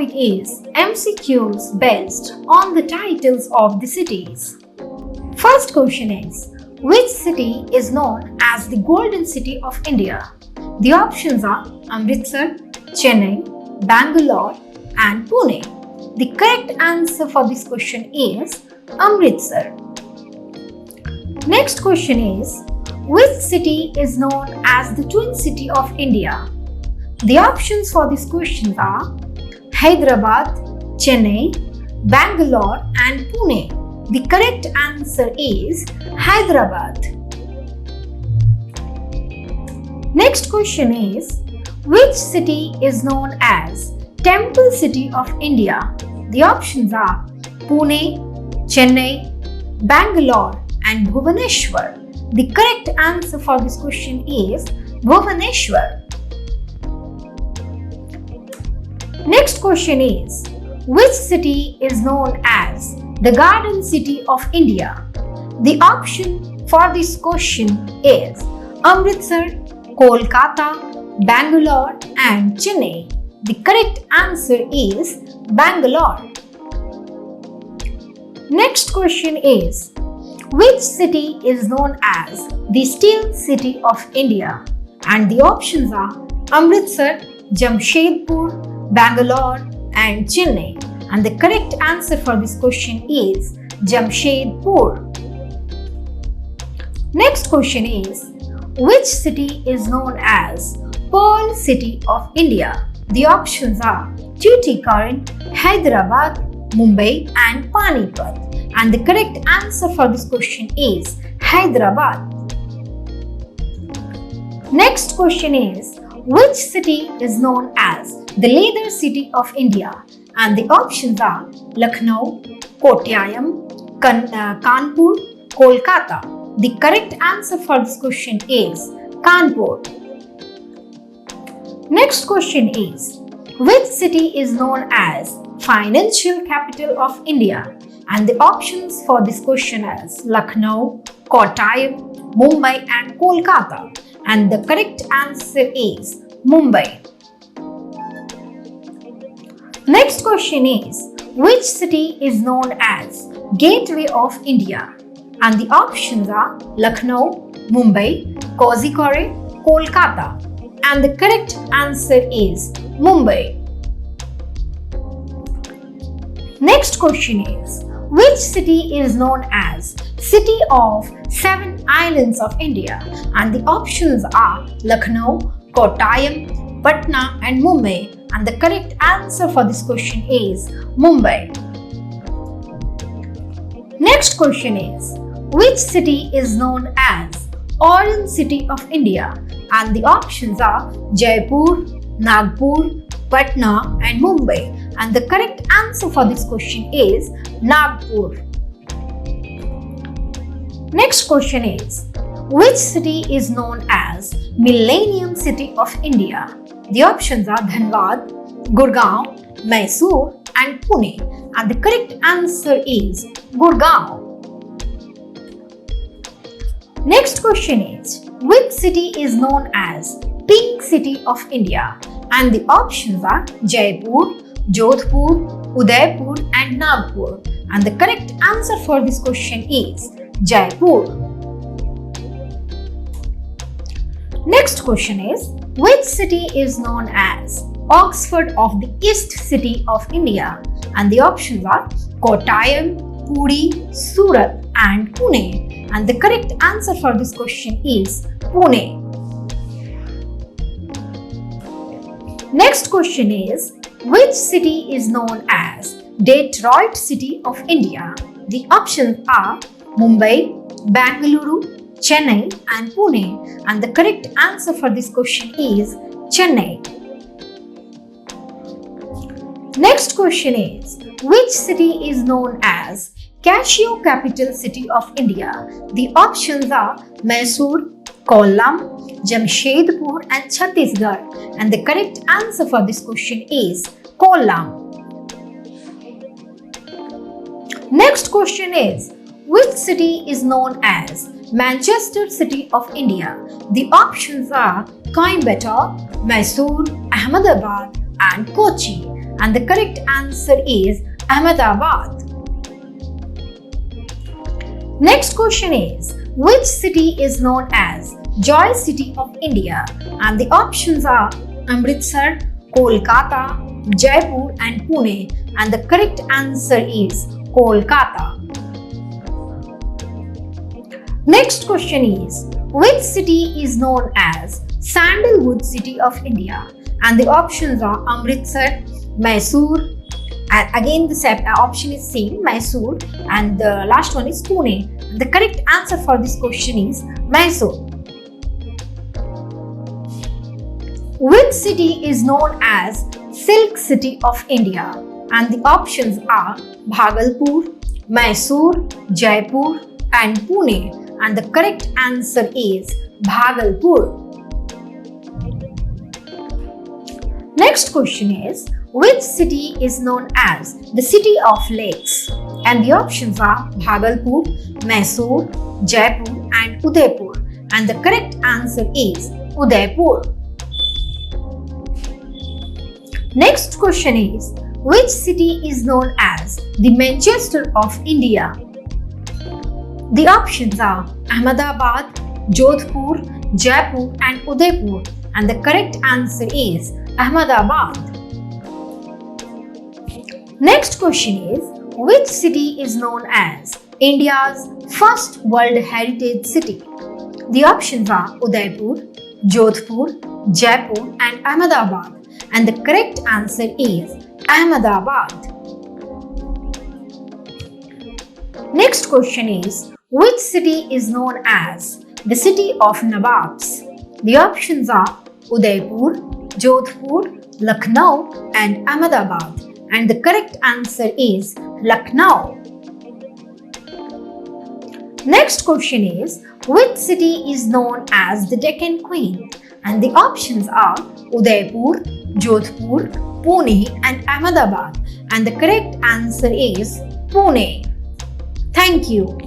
topic is MCQs based on the titles of the cities. First question is, which city is known as the Golden City of India? The options are Amritsar, Chennai, Bangalore and Pune. The correct answer for this question is Amritsar. Next question is, which city is known as the Twin City of India? The options for this question are Hyderabad, Chennai, Bangalore and Pune. The correct answer is Hyderabad. Next question is, which city is known as Temple City of India? The options are Pune, Chennai, Bangalore and Bhubaneswar. The correct answer for this question is Bhubaneswar. Next question is, which city is known as the Garden City of India? The option for this question is Amritsar, Kolkata, Bangalore and Chennai. The correct answer is Bangalore. Next question is, which city is known as the Steel City of India? And the options are Amritsar, Jamshedpur, Bangalore and Chennai. And the correct answer for this question is Jamshedpur. Next question is, which city is known as Pearl City of India? The options are Tuticorin, Hyderabad, Mumbai and Panipat. And the correct answer for this question is Hyderabad. Next question is, which city is known as the Leather City of India? And the options are Lucknow, Kottayam, Kanpur, Kolkata. The correct answer for this question is Kanpur. Next question is, which city is known as Financial Capital of India? And the options for this question is Lucknow, Kottayam, Mumbai and Kolkata. And the correct answer is Mumbai. Next question is, which city is known as Gateway of India? And the options are Lucknow, Mumbai, Kozhikode, Kolkata. And the correct answer is Mumbai. Next question is, which city is known as City of Seven Islands of India? And the options are Lucknow, Kottayam, Patna and Mumbai. And the correct answer for this question is Mumbai. Next question is, which city is known as Orange City of India? And the options are Jaipur, Nagpur, Patna and Mumbai. And the correct answer for this question is Nagpur. Next question is, which city is known as Millennium City of India? The options are Dhanbad, Gurgaon, Mysore and Pune. And the correct answer is Gurgaon. Next question is, which city is known as Pink City of India? And the options are Jaipur, Jodhpur, Udaipur and Nagpur. And the correct answer for this question is Jaipur. Next question is, which city is known as Oxford of the East City of India? And the options are Kottayam, Puri, Surat and Pune. And the correct answer for this question is Pune. Next question is, which city is known as Detroit City of India? The options are Mumbai, Bangalore, Chennai and Pune. And the correct answer for this question is Chennai. Next question is, which city is known as Cashew Capital City of India? The options are Mysore, Kollam, Jamshedpur and Chhattisgarh. And the correct answer for this question is Kollam. Next question is, which city is known as Manchester City of India? The options are Coimbatore, Mysore, Ahmedabad and Kochi. and the correct answer is Ahmedabad. Next question is, which city is known as Joy City of India? And the options are Amritsar, Kolkata, Jaipur and Pune, and the correct answer is Kolkata. Next question is, which city is known as Sandalwood City of India? And the options are Amritsar, Mysore, and again the option is same, Mysore, and the last one is Pune. The correct answer for this question is Mysore. Which city is known as Silk City of India? And the options are Bhagalpur, Mysore, Jaipur and Pune, and the correct answer is Bhagalpur. Next question is, which city is known as the City of Lakes? And the options are Bhagalpur, Mysore, Jaipur and Udaipur, and the correct answer is Udaipur. Next question is, which city is known as the Manchester of India? The options are Ahmedabad, Jodhpur, Jaipur and Udaipur, and the correct answer is Ahmedabad. Next question is, which city is known as India's first World Heritage City? The options are Udaipur, Jodhpur, Jaipur and Ahmedabad, and the correct answer is Ahmedabad. Next question is, which city is known as the City of Nawabs? The options are Udaipur, Jodhpur, Lucknow and Ahmedabad, and the correct answer is Lucknow. Next question is, which city is known as the Deccan Queen? And the options are Udaipur, Jodhpur, Pune and Ahmedabad, and the correct answer is Pune. Thank you.